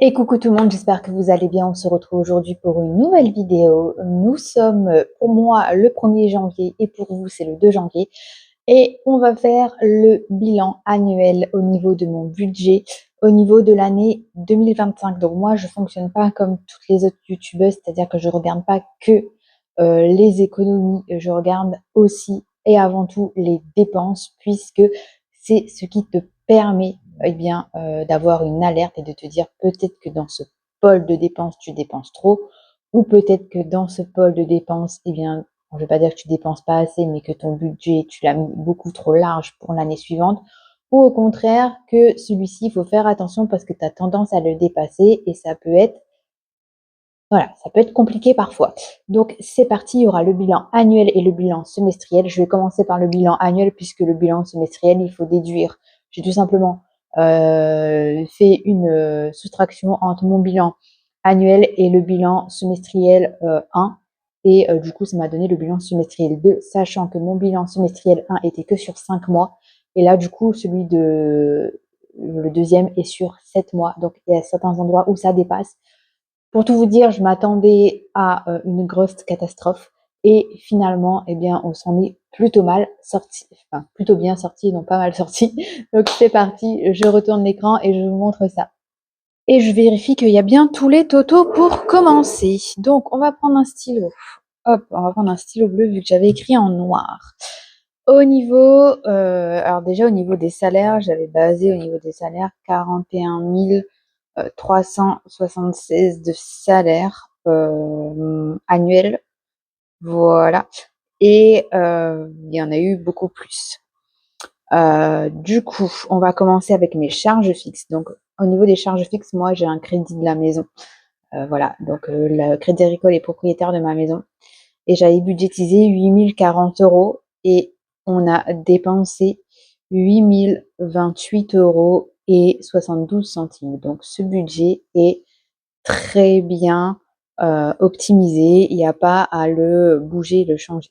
Et coucou tout le monde, j'espère que vous allez bien. On se retrouve aujourd'hui pour une nouvelle vidéo. Nous sommes pour moi le 1er janvier et pour vous c'est le 2 janvier. Et on va faire le bilan annuel au niveau de mon budget, au niveau de l'année 2025. Donc moi je fonctionne pas comme toutes les autres youtubeuses, c'est-à-dire que je regarde pas que les économies, je regarde aussi et avant tout les dépenses puisque c'est ce qui te permet d'avoir une alerte et de te dire peut-être que dans ce pôle de dépenses, tu dépenses trop, ou peut-être que dans ce pôle de dépenses, je ne vais pas dire que tu dépenses pas assez, mais que ton budget, tu l'as mis beaucoup trop large pour l'année suivante, ou au contraire que celui-ci, il faut faire attention parce que tu as tendance à le dépasser et ça peut être compliqué parfois. Donc c'est parti, il y aura le bilan annuel et le bilan semestriel. Je vais commencer par le bilan annuel puisque le bilan semestriel, il faut déduire. J'ai tout simplement fait une soustraction entre mon bilan annuel et le bilan semestriel 1. Et du coup, ça m'a donné le bilan semestriel 2, sachant que mon bilan semestriel 1 était que sur 5 mois. Et là, du coup, le deuxième est sur 7 mois. Donc, il y a certains endroits où ça dépasse. Pour tout vous dire, je m'attendais à une grosse catastrophe et finalement, on s'en est plutôt mal sorti, enfin plutôt bien sorti, non pas mal sorti. Donc c'est parti, je retourne l'écran et je vous montre ça. Et je vérifie qu'il y a bien tous les totaux pour commencer. Donc on va prendre un stylo. Hop, on va prendre un stylo bleu vu que j'avais écrit en noir. Alors déjà au niveau des salaires, j'avais basé au niveau des salaires 41 376 de salaire annuel. Voilà. Et il y en a eu beaucoup plus. Du coup, on va commencer avec mes charges fixes. Donc, au niveau des charges fixes, moi, j'ai un crédit de la maison. Voilà. Donc, le Crédit Agricole est propriétaire de ma maison. Et j'avais budgétisé 8040 euros et on a dépensé 8028 euros et 72 centimes. Donc, ce budget est très bien optimisé. Il n'y a pas à le bouger, le changer.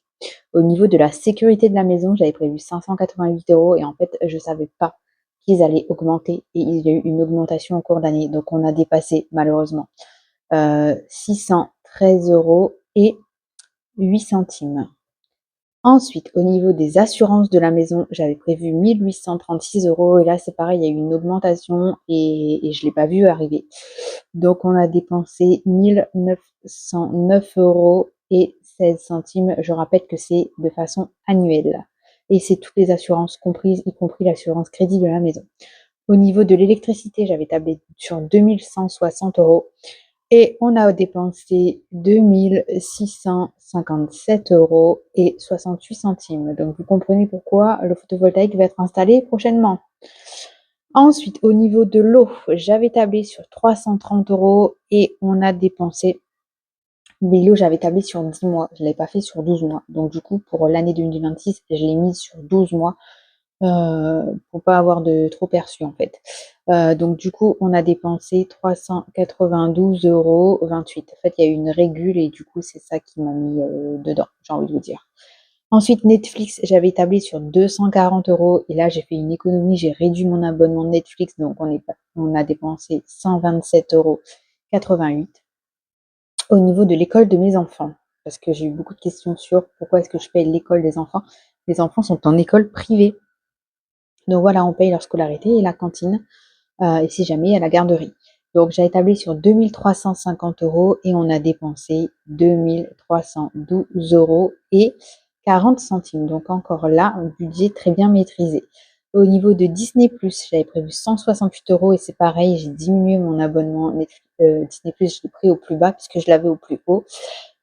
Au niveau de la sécurité de la maison, j'avais prévu 588 euros et en fait, je ne savais pas qu'ils allaient augmenter et il y a eu une augmentation en cours d'année. Donc, on a dépassé malheureusement 613 euros et 8 centimes. Ensuite, au niveau des assurances de la maison, j'avais prévu 1836 euros et là, c'est pareil, il y a eu une augmentation et je ne l'ai pas vu arriver. Donc, on a dépensé 1909 euros et 16 centimes. Je rappelle que c'est de façon annuelle et c'est toutes les assurances comprises, y compris l'assurance crédit de la maison. Au niveau de l'électricité, j'avais tablé sur 2160 euros et on a dépensé 2657 euros et 68 centimes. Donc, vous comprenez pourquoi le photovoltaïque va être installé prochainement. Ensuite, au niveau de l'eau, j'avais tablé sur 330 euros et on a dépensé. Mais l'eau, j'avais tablé sur 10 mois. Je ne l'avais pas fait sur 12 mois. Donc, du coup, pour l'année 2026, je l'ai mise sur 12 mois pour pas avoir de trop perçu en fait. Donc du coup, on a dépensé 392,28 euros. En fait, il y a eu une régule et du coup, c'est ça qui m'a mis dedans, j'ai envie de vous dire. Ensuite, Netflix, j'avais établi sur 240 euros et là, j'ai fait une économie, j'ai réduit mon abonnement Netflix, donc on a dépensé 127,88 euros. Au niveau de l'école de mes enfants, parce que j'ai eu beaucoup de questions sur pourquoi est-ce que je paye l'école des enfants. Les enfants sont en école privée. Donc voilà, on paye leur scolarité et la cantine, et si jamais il y a la garderie. Donc j'ai établi sur 2350 euros et on a dépensé 2312 euros et 40 centimes. Donc encore là, un budget très bien maîtrisé. Au niveau de Disney+, j'avais prévu 168 euros et c'est pareil, j'ai diminué mon abonnement Disney+, je l'ai pris au plus bas puisque je l'avais au plus haut.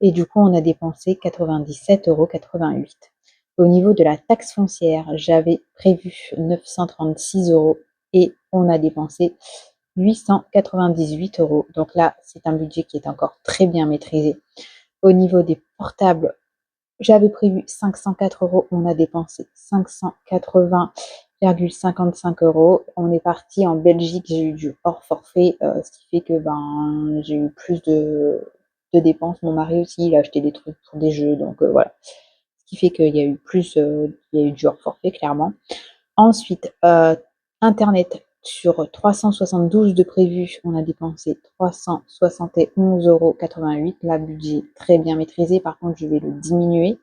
Et du coup, on a dépensé 97,88 euros. Au niveau de la taxe foncière, j'avais prévu 936 euros et on a dépensé 898 euros. Donc là, c'est un budget qui est encore très bien maîtrisé. Au niveau des portables, j'avais prévu 504 euros, on a dépensé 580,55 euros. On est parti en Belgique, j'ai eu du hors forfait, ce qui fait que j'ai eu plus de dépenses. Mon mari aussi, il a acheté des trucs pour des jeux, donc voilà. Ce qui fait qu'il y a eu plus, il y a eu du hors forfait, clairement. Ensuite, internet sur 372 de prévus, on a dépensé 371,88 €. Là, budget très bien maîtrisé. Par contre, je vais le diminuer.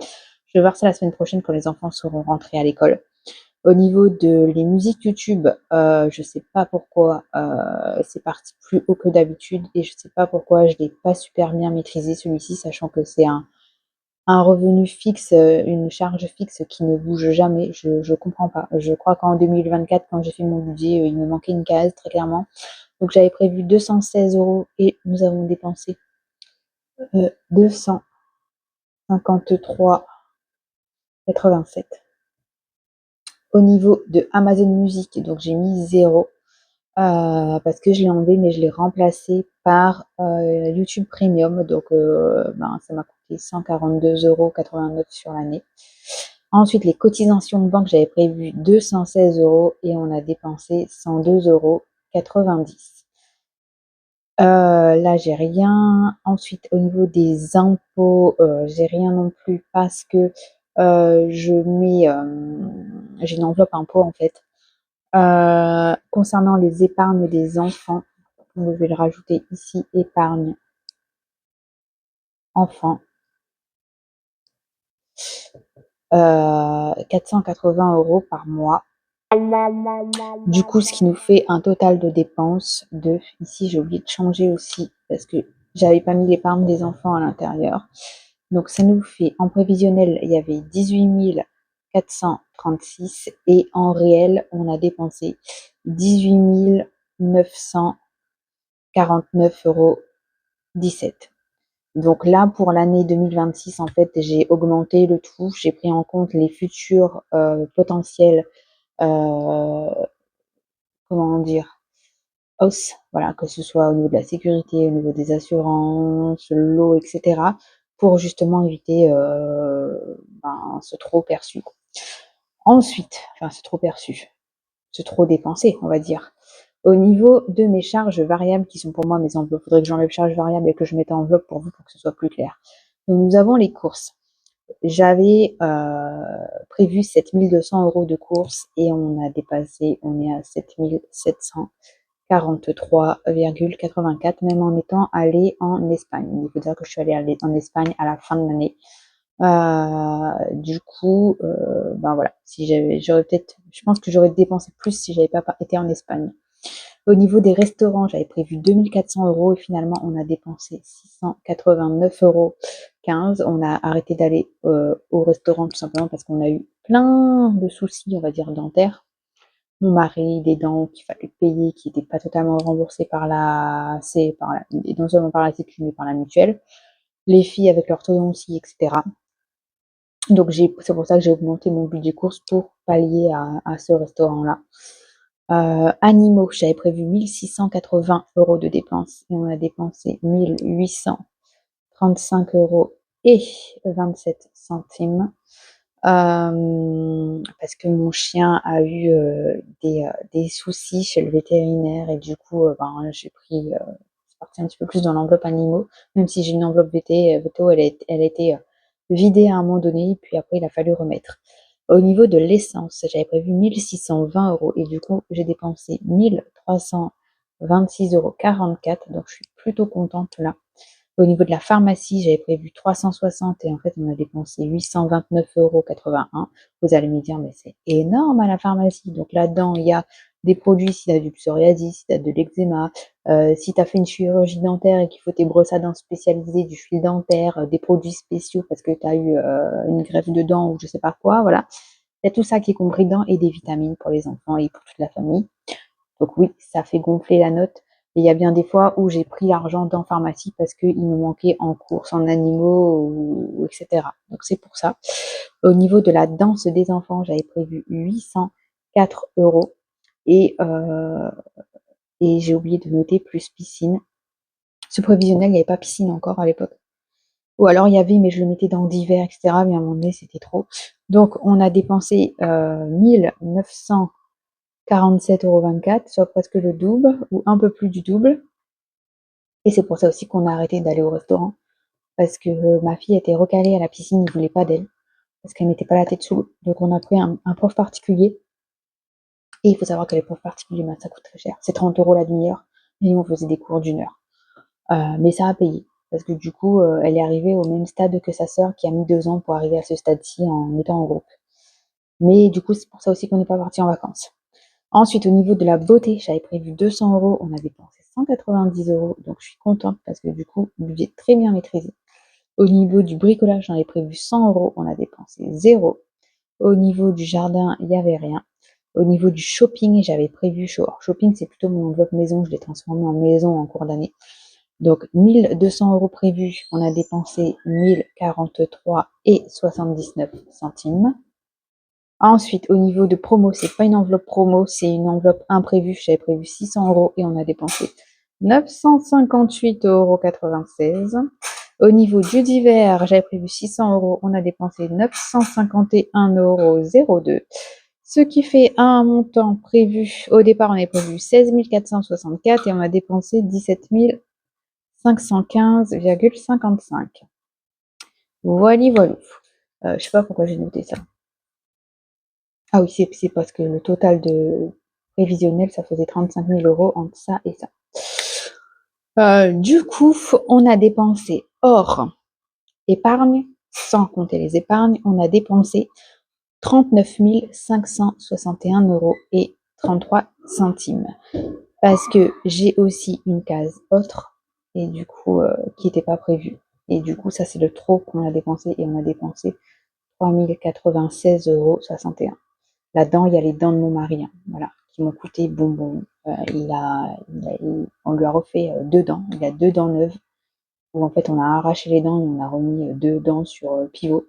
Je vais voir ça la semaine prochaine quand les enfants seront rentrés à l'école. Au niveau de les musiques YouTube, je sais pas pourquoi, c'est parti plus haut que d'habitude et je sais pas pourquoi je l'ai pas super bien maîtrisé celui-ci, sachant que c'est un revenu fixe, une charge fixe qui ne bouge jamais. Je comprends pas. Je crois qu'en 2024, quand j'ai fait mon budget, il me manquait une case très clairement. Donc j'avais prévu 216 € et nous avons dépensé 253,87 €. Au niveau de Amazon Music, donc j'ai mis 0 parce que je l'ai enlevé, mais je l'ai remplacé par YouTube Premium. Donc ça m'a coûté 142,89 € sur l'année. Ensuite, les cotisations de banque, j'avais prévu 216 € et on a dépensé 102,90 €. Là, j'ai rien. Ensuite, au niveau des impôts, j'ai rien non plus parce que je mets, j'ai une enveloppe impôt en fait. Concernant les épargnes des enfants, je vais le rajouter ici, épargne enfant, 480 € par mois. Du coup, ce qui nous fait un total de dépenses de, ici j'ai oublié de changer aussi parce que j'avais pas mis l'épargne des enfants à l'intérieur. Donc ça nous fait, en prévisionnel, il y avait 18 436 et en réel, on a dépensé 18 949,17 €. Donc là, pour l'année 2026, en fait, j'ai augmenté le tout. J'ai pris en compte les futurs potentiels, comment dire, hausses, voilà, que ce soit au niveau de la sécurité, au niveau des assurances, l'eau, etc., pour justement éviter ce trop perçu. Ensuite, enfin ce trop perçu, ce trop dépensé, on va dire. Au niveau de mes charges variables, qui sont pour moi mes enveloppes, il faudrait que j'enlève charges variables et que je mette en enveloppe pour vous, pour que ce soit plus clair. Donc nous avons les courses. J'avais prévu 7 200 € de courses et on a dépassé, on est à 7 743,84 €, même en étant allé en Espagne. Il faut dire que je suis allée en Espagne à la fin de l'année. Du coup, voilà, si j'aurais peut-être, je pense que j'aurais dépensé plus si j'avais pas été en Espagne. Au niveau des restaurants, j'avais prévu 2400 € et finalement on a dépensé 689,15 €. On a arrêté d'aller au restaurant tout simplement parce qu'on a eu plein de soucis, on va dire, dentaires. Mon mari, des dents qu'il fallait payer, qui n'étaient pas totalement remboursées par et non seulement par la Sécu, mais par la mutuelle. Les filles avec l'orthodontie, etc. Donc c'est pour ça que j'ai augmenté mon budget courses pour pallier à ce restaurant-là. Animaux, j'avais prévu 1680 € de dépenses et on a dépensé 1835,27 €. Parce que mon chien a eu des soucis chez le vétérinaire et du coup, j'ai pris, c'est parti un petit peu plus dans l'enveloppe animaux, même si j'ai une enveloppe véto, elle a été vidée à un moment donné, puis après il a fallu remettre. Au niveau de l'essence, j'avais prévu 1620 € et du coup, j'ai dépensé 1326,44 €, donc je suis plutôt contente là. Au niveau de la pharmacie, j'avais prévu 360 et en fait, on a dépensé 829,81 €. Vous allez me dire: «Mais c'est énorme à la pharmacie». Donc là-dedans, il y a des produits si tu as du psoriasis, si tu as de l'eczéma, si tu as fait une chirurgie dentaire et qu'il faut tes brosses à dents spécialisées, du fil dentaire, des produits spéciaux parce que tu as eu une greffe de dents ou je sais pas quoi, voilà. Il y a tout ça qui est compris dedans et des vitamines pour les enfants et pour toute la famille. Donc oui, ça fait gonfler la note. Et il y a bien des fois où j'ai pris l'argent dans pharmacie parce qu'il me manquait en courses, en animaux, ou etc. Donc c'est pour ça. Au niveau de la danse des enfants, j'avais prévu 804 € et, et j'ai oublié de noter plus piscine. Ce prévisionnel, il n'y avait pas piscine encore à l'époque. Ou alors il y avait, mais je le mettais dans divers, etc. Mais à un moment donné, c'était trop. Donc on a dépensé 1947,24 €, soit presque le double, ou un peu plus du double. Et c'est pour ça aussi qu'on a arrêté d'aller au restaurant, parce que ma fille était recalée à la piscine, il voulait pas d'elle, parce qu'elle mettait pas la tête sous l'eau. Donc on a pris un prof particulier Et il faut savoir que les profs particuliers, ça coûte très cher. C'est 30 € la demi-heure. Et nous, on faisait des cours d'1 heure. Mais ça a payé. Parce que du coup, elle est arrivée au même stade que sa sœur qui a mis 2 ans pour arriver à ce stade-ci en étant en groupe. Mais du coup, c'est pour ça aussi qu'on n'est pas parti en vacances. Ensuite, au niveau de la beauté, j'avais prévu 200 €, on a dépensé 190 €, donc je suis contente parce que du coup, budget très bien maîtrisé. Au niveau du bricolage, j'en avais prévu 100 €, on a dépensé 0. Au niveau du jardin, il n'y avait rien. Au niveau du shopping, j'avais prévu, shopping c'est plutôt mon enveloppe maison, je l'ai transformé en maison en cours d'année. Donc 1 200 € prévus, on a dépensé 1 043,79 centimes. Ensuite, au niveau de promo, c'est pas une enveloppe promo, c'est une enveloppe imprévue. J'avais prévu 600 € et on a dépensé 958,96 €. Au niveau du divers, j'avais prévu 600 €, on a dépensé 951,02 €. Ce qui fait un montant prévu. Au départ, on avait prévu 16 464 et on a dépensé 17 515,55 €. Voilà, voilà. Je sais pas pourquoi j'ai noté ça. Ah oui, c'est parce que le total de prévisionnel, ça faisait 35 000 € entre ça et ça. Du coup, on a dépensé hors épargne, sans compter les épargnes, on a dépensé 39 561,33 €. Parce que j'ai aussi une case autre, et du coup, qui n'était pas prévue. Et du coup, ça, c'est le trop qu'on a dépensé, et on a dépensé 3 096,61 €. Là-dedans, il y a les dents de mon mari, voilà, qui m'ont coûté bonbon. On lui a refait 2 dents. Il a 2 dents neuves, où en fait on a arraché les dents et on a remis 2 dents sur pivot,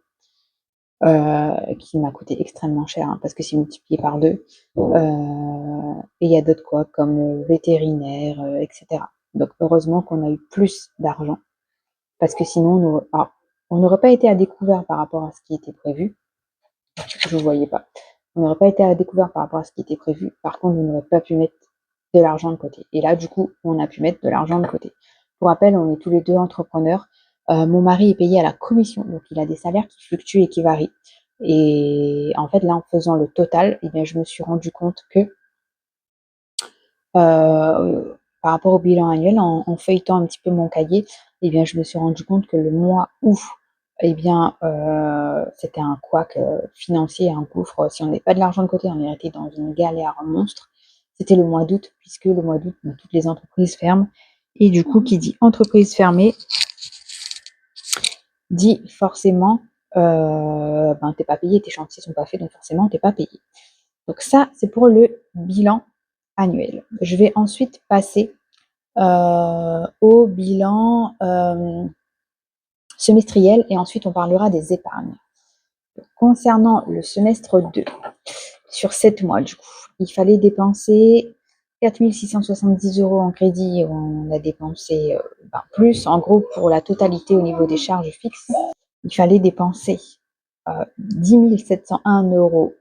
qui m'a coûté extrêmement cher, parce que c'est multiplié par 2. Et il y a d'autres quoi, comme vétérinaire, etc. Donc heureusement qu'on a eu plus d'argent, parce que sinon on n'aurait pas été à découvert par rapport à ce qui était prévu. Je ne voyais pas. On n'aurait pas été à découvert par rapport à ce qui était prévu. Par contre, on n'aurait pas pu mettre de l'argent de côté. Et là, du coup, on a pu mettre de l'argent de côté. Pour rappel, on est tous les deux entrepreneurs. Mon mari est payé à la commission, donc il a des salaires qui fluctuent et qui varient. Et en fait, là, en faisant le total, eh bien, je me suis rendu compte que par rapport au bilan annuel, en feuilletant un petit peu mon cahier, eh bien, je me suis rendu compte que le mois où eh bien, c'était un couac financier, un gouffre. Si on n'avait pas de l'argent de côté, on aurait été dans une galère monstre. C'était le mois d'août, puisque le mois d'août, toutes les entreprises ferment. Et du coup, qui dit entreprise fermée, dit forcément, t'es pas payé, tes chantiers sont pas faits, donc forcément, t'es pas payé. Donc ça, c'est pour le bilan annuel. Je vais ensuite passer au bilan semestriel et ensuite on parlera des épargnes. Concernant le semestre 2, sur 7 mois du coup, il fallait dépenser 4 670 € en crédit, on a dépensé plus. En gros, pour la totalité au niveau des charges fixes, il fallait dépenser 10 701,10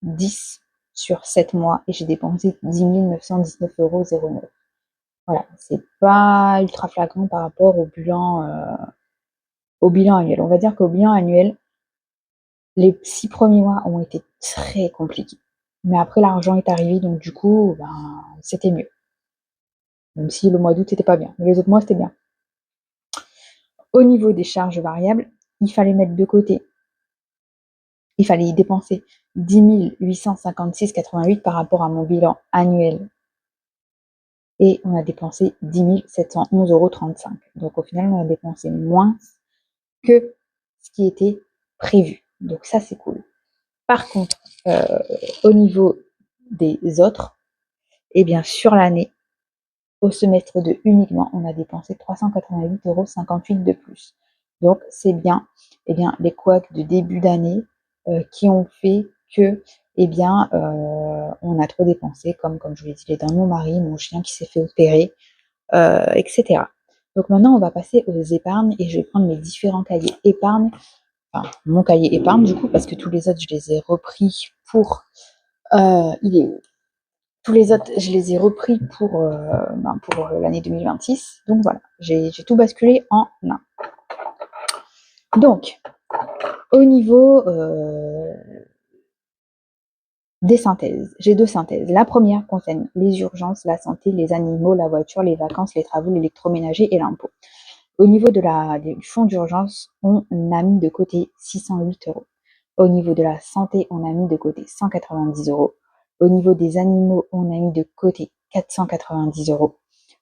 € sur 7 mois et j'ai dépensé 10 919,09 €. Voilà, c'est pas ultra flagrant par rapport au bilan annuel. On va dire qu'au bilan annuel, les 6 premiers mois ont été très compliqués. Mais après, l'argent est arrivé, donc du coup, c'était mieux. Même si le mois d'août, c'était pas bien. Mais les autres mois, c'était bien. Au niveau des charges variables, il fallait mettre de côté. Il fallait y dépenser 10 856,88 € par rapport à mon bilan annuel. Et on a dépensé 10 711,35 €. Donc au final, on a dépensé moins que ce qui était prévu. Donc ça, c'est cool. Par contre, au niveau des autres, eh bien sur l'année, au semestre 2 uniquement, on a dépensé 388,58 € de plus. Donc c'est bien, eh bien, les couacs de début d'année qui ont fait que on a trop dépensé, comme je vous l'ai dit, les dents de mon mari, mon chien qui s'est fait opérer, etc. Donc maintenant, on va passer aux épargnes et je vais prendre mes différents cahiers épargne. Enfin, mon cahier épargne du coup, parce que tous les autres, je les ai repris pour... il est où? Tous les autres, je les ai repris pour l'année 2026. Donc voilà, j'ai tout basculé en un. Donc, au niveau Des synthèses. J'ai 2 synthèses. La première concerne les urgences, la santé, les animaux, la voiture, les vacances, les travaux, l'électroménager et l'impôt. Au niveau du fonds d'urgence, on a mis de côté 608 euros. Au niveau de la santé, on a mis de côté 190 euros. Au niveau des animaux, on a mis de côté 490 euros.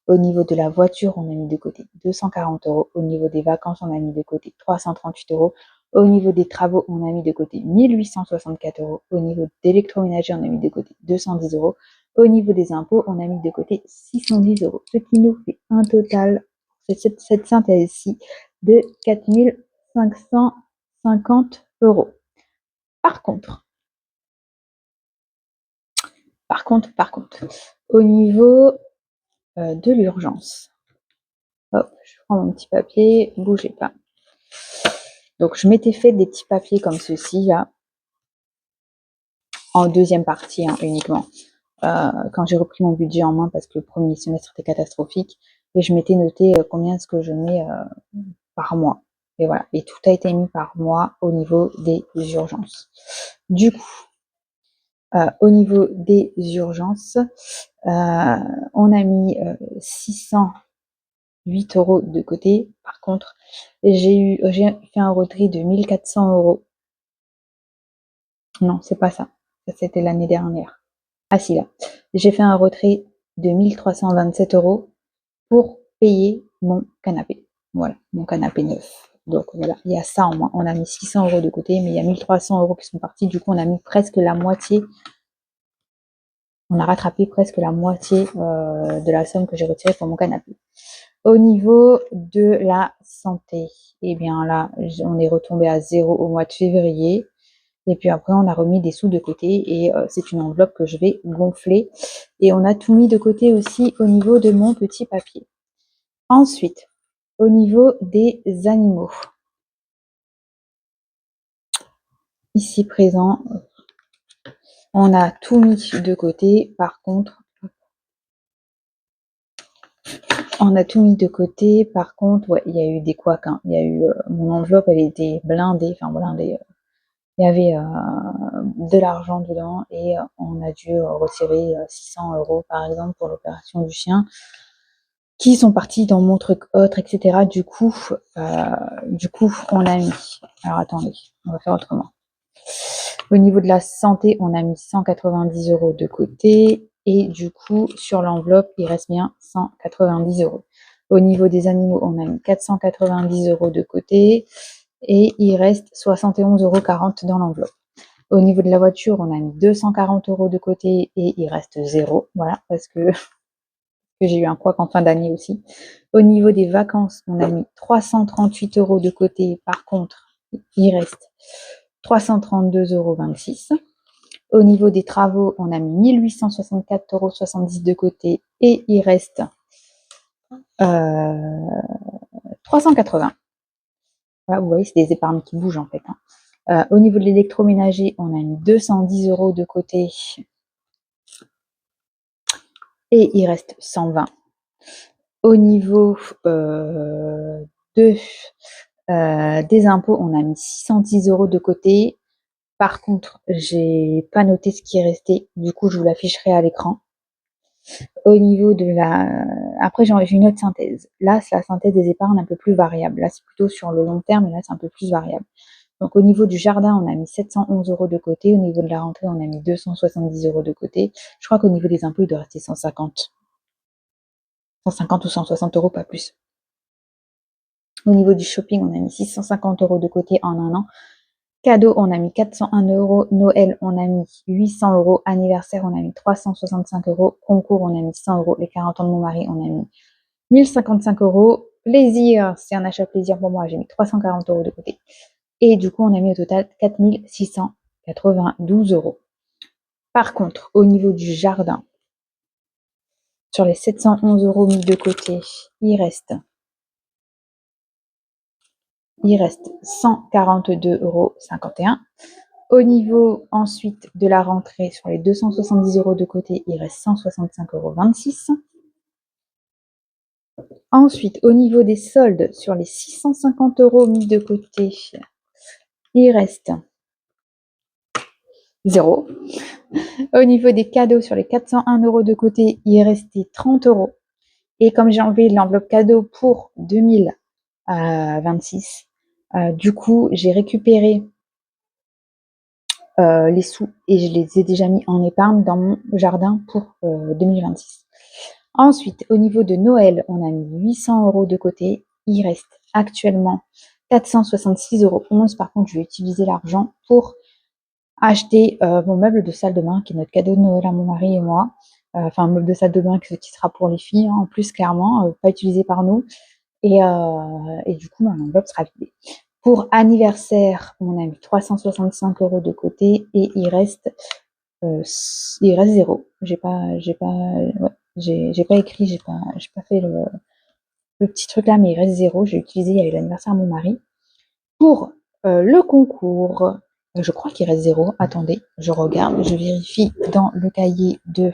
Au niveau de la voiture, on a mis de côté 240 euros. Au niveau des vacances, on a mis de côté 338 euros. Au niveau des travaux, on a mis de côté 1864 euros. Au niveau d'électroménager, on a mis de côté 210 euros. Au niveau des impôts, on a mis de côté 610 euros. Ce qui nous fait un total, cette synthèse-ci, de 4550 euros. Par contre, au niveau de l'urgence, hop, je prends mon petit papier, bougez pas. Donc, je m'étais fait des petits papiers comme ceci, là, en deuxième partie uniquement, quand j'ai repris mon budget en main parce que le premier semestre était catastrophique, et je m'étais noté combien est-ce que je mets par mois. Et voilà, et tout a été mis par mois au niveau des urgences. Du coup, au niveau des urgences, on a mis 608 euros de côté. Par contre, j'ai fait un retrait de 1400 euros. Non, c'est pas ça. Ça, c'était l'année dernière. Ah si, là. J'ai fait un retrait de 1327 euros pour payer mon canapé. Voilà, mon canapé neuf. Donc voilà, il y a ça en moins. On a mis 600 euros de côté, mais il y a 1300 euros qui sont partis. Du coup, on a mis presque la moitié. On a rattrapé presque la moitié de la somme que j'ai retirée pour mon canapé. Au niveau de la santé, eh bien là, on est retombé à zéro au mois de février. Et puis après, on a remis des sous de côté et c'est une enveloppe que je vais gonfler. Et on a tout mis de côté aussi au niveau de mon petit papier. Ensuite, au niveau des animaux. Ici présent, on a tout mis de côté. Par contre, ouais, il y a eu des couacs. Il y a eu mon enveloppe, elle était blindée, enfin blindée. Il y avait de l'argent dedans et on a dû retirer 600 euros par exemple pour l'opération du chien qui sont partis dans mon truc autre, etc. Du coup, on a mis. Alors attendez, on va faire autrement. Au niveau de la santé, on a mis 190 euros de côté et du coup, sur l'enveloppe, il reste bien 190 euros. Au niveau des animaux, on a mis 490 euros de côté et il reste 71,40 € dans l'enveloppe. Au niveau de la voiture, on a mis 240 euros de côté et il reste 0. Voilà, parce que j'ai eu un couac en fin d'année aussi. Au niveau des vacances, on a mis 338 euros de côté. Par contre, il reste 332,26 €. Au niveau des travaux, on a mis 1864,70 € de côté et il reste 380. Voilà, vous voyez, c'est des épargnes qui bougent en fait. Au niveau de l'électroménager, on a mis 210 euros de côté et il reste 120. Au niveau des impôts, on a mis 610 euros de côté. Par contre, j'ai pas noté ce qui est resté. Du coup, je vous l'afficherai à l'écran. Au niveau de la... Après, j'ai une autre synthèse. Là, c'est la synthèse des épargnes un peu plus variable. Là, c'est plutôt sur le long terme, et là, c'est un peu plus variable. Donc, au niveau du jardin, on a mis 711 euros de côté. Au niveau de la rentrée, on a mis 270 euros de côté. Je crois qu'au niveau des impôts, il doit rester 150. 150 ou 160 euros, pas plus. Au niveau du shopping, on a mis 650 euros de côté en un an. Cadeau, on a mis 401 euros. Noël, on a mis 800 euros. Anniversaire, on a mis 365 euros. Concours, on a mis 100 euros. Les 40 ans de mon mari, on a mis 1055 euros. Plaisir, c'est un achat plaisir pour moi. J'ai mis 340 euros de côté. Et du coup, on a mis au total 4692 euros. Par contre, au niveau du jardin, sur les 711 euros mis de côté, il reste 142,51 €. Au niveau ensuite de la rentrée, sur les 270 euros de côté, il reste 165,26 €. Ensuite, au niveau des soldes, sur les 650 euros mis de côté, il reste 0. Au niveau des cadeaux, sur les 401 € de côté, il restait 30 €. Et comme j'ai enlevé l'enveloppe cadeau pour 2026, du coup, j'ai récupéré les sous et je les ai déjà mis en épargne dans mon jardin pour 2026. Ensuite, au niveau de Noël, on a mis 800 € de côté. Il reste actuellement 466,11 €. Par contre, je vais utiliser l'argent pour acheter mon meuble de salle de bain, qui est notre cadeau de Noël à mon mari et moi. Enfin, un meuble de salle de bain qui sera pour les filles, hein, en plus, clairement, pas utilisé par nous. Et du coup, l'enveloppe sera vidée. Pour anniversaire, on a mis 365 € de côté et il reste 0. J'ai pas écrit, j'ai pas fait le petit truc là, mais il reste 0. J'ai utilisé, il y a eu l'anniversaire à mon mari. Pour le concours, je crois qu'il reste 0. Attendez, je regarde, je vérifie dans le cahier de...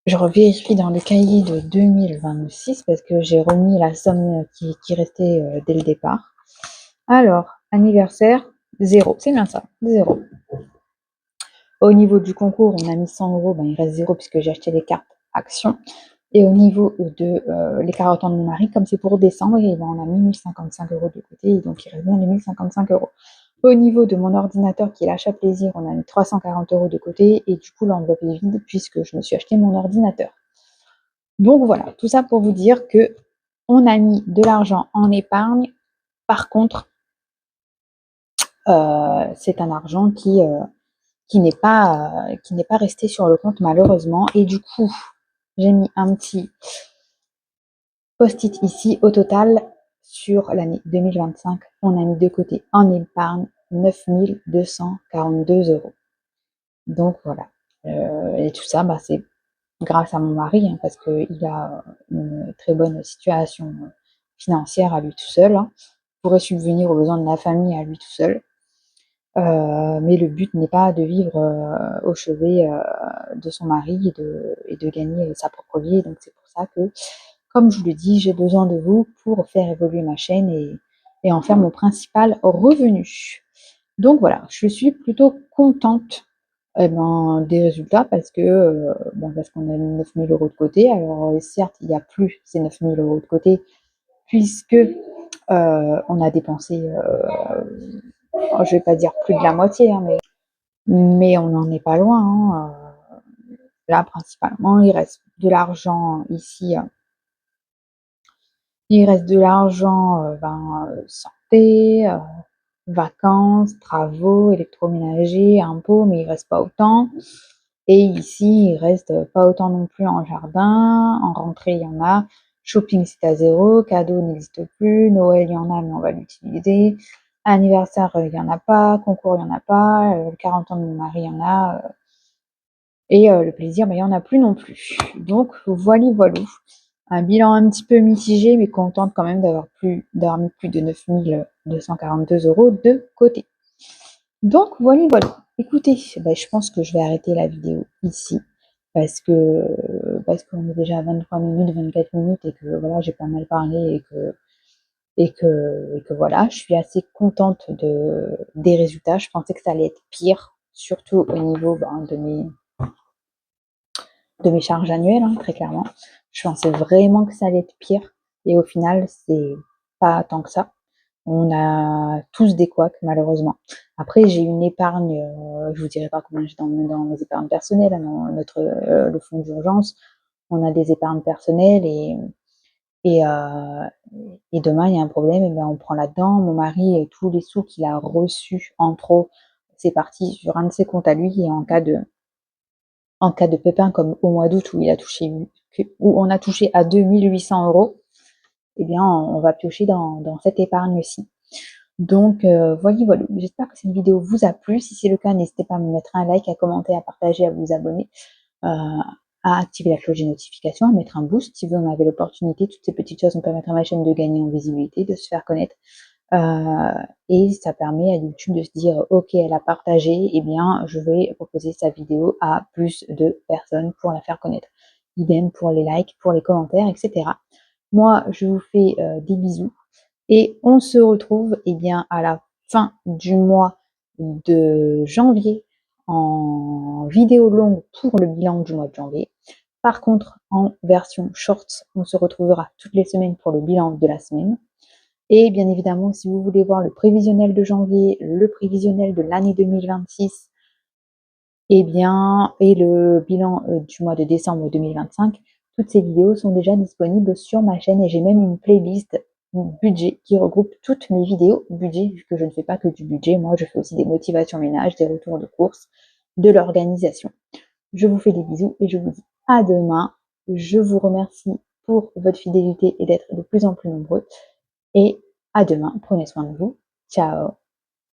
Je revérifie dans le cahier de 2026 parce que j'ai remis la somme qui restait dès le départ. Alors, anniversaire, 0. C'est bien ça, 0. Au niveau du concours, on a mis 100 €, ben, il reste 0 puisque j'ai acheté les cartes actions. Et au niveau de les carottons de mon mari, comme c'est pour décembre, et ben, on a mis 1055 € de côté, et donc il reste bien les 1055 €. Au niveau de mon ordinateur qui est l'achat plaisir, on a mis 340 € de côté, et du coup l'enveloppe est vide puisque je me suis acheté mon ordinateur. Donc voilà, tout ça pour vous dire que on a mis de l'argent en épargne. Par contre, c'est un argent qui n'est pas resté sur le compte malheureusement. Et du coup, j'ai mis un petit post-it ici. Au total, sur l'année 2025, on a mis de côté en épargne 9 242 €. Donc voilà. Et tout ça, bah, c'est grâce à mon mari, hein, parce qu'il a une très bonne situation financière à lui tout seul, hein. Il pourrait subvenir aux besoins de la famille à lui tout seul. Mais le but n'est pas de vivre au chevet de son mari et de gagner sa propre vie. Donc c'est pour ça que, comme je vous le dis, j'ai besoin de vous pour faire évoluer ma chaîne et en faire mon principal revenu. Donc voilà, je suis plutôt contente des résultats parce que parce qu'on a mis 9 000 € de côté. Alors certes, il n'y a plus ces 9 000 € de côté puisque on a dépensé, je vais pas dire plus de la moitié, hein, mais on n'en est pas loin, hein. Là, principalement, il reste de l'argent ici. Il reste de l'argent, santé, vacances, travaux, électroménager, impôts, mais il reste pas autant. Et ici, il reste pas autant non plus en jardin. En rentrée, il y en a. Shopping, c'est à 0. Cadeau n'existe plus. Noël, il y en a, mais on va l'utiliser. Anniversaire, il y en a pas. Concours, il y en a pas. 40 ans de mon mari, il y en a. Et le plaisir, il y en a plus non plus. Donc, voilou. Un bilan un petit peu mitigé, mais contente quand même d'avoir mis plus de 9 242 € de côté. Donc, voilou. Écoutez, je pense que je vais arrêter la vidéo ici parce qu'on est déjà à 23 minutes, 24 minutes et que voilà, j'ai pas mal parlé et que voilà, je suis assez contente des résultats. Je pensais que ça allait être pire, surtout au niveau de mes charges annuelles, hein, très clairement. Je pensais vraiment que ça allait être pire et au final, c'est pas tant que ça. On a tous des couacs, malheureusement. Après, j'ai une épargne, je vous dirai pas combien j'ai dans mes épargnes personnelles, hein, dans le fonds d'urgence. On a des épargnes personnelles et, euh, et demain, il y a un problème, et on prend là-dedans. Mon mari, tous les sous qu'il a reçus en trop, c'est parti sur un de ses comptes à lui et en cas de pépin comme au mois d'août où où on a touché à 2 800 €, eh bien, on va piocher dans cette épargne-ci. Donc, voilà. J'espère que cette vidéo vous a plu. Si c'est le cas, n'hésitez pas à me mettre un like, à commenter, à partager, à vous abonner, à activer la cloche des notifications, à mettre un boost si vous en avez l'opportunité. Toutes ces petites choses me permettent à ma chaîne de gagner en visibilité, de se faire connaître. Et ça permet à YouTube de se dire ok, elle a partagé, eh bien je vais proposer sa vidéo à plus de personnes pour la faire connaître. Idem pour les likes, pour les commentaires, etc. Moi je vous fais des bisous et on se retrouve à la fin du mois de janvier en vidéo longue pour le bilan du mois de janvier. Par contre, en version short, on se retrouvera toutes les semaines pour le bilan de la semaine. Et bien évidemment, si vous voulez voir le prévisionnel de janvier, le prévisionnel de l'année 2026, et le bilan du mois de décembre 2025, toutes ces vidéos sont déjà disponibles sur ma chaîne et j'ai même une playlist budget qui regroupe toutes mes vidéos budget, vu que je ne fais pas que du budget, moi je fais aussi des motivations ménage, des retours de course, de l'organisation. Je vous fais des bisous et je vous dis à demain. Je vous remercie pour votre fidélité et d'être de plus en plus nombreux. Et à demain, prenez soin de vous. Ciao.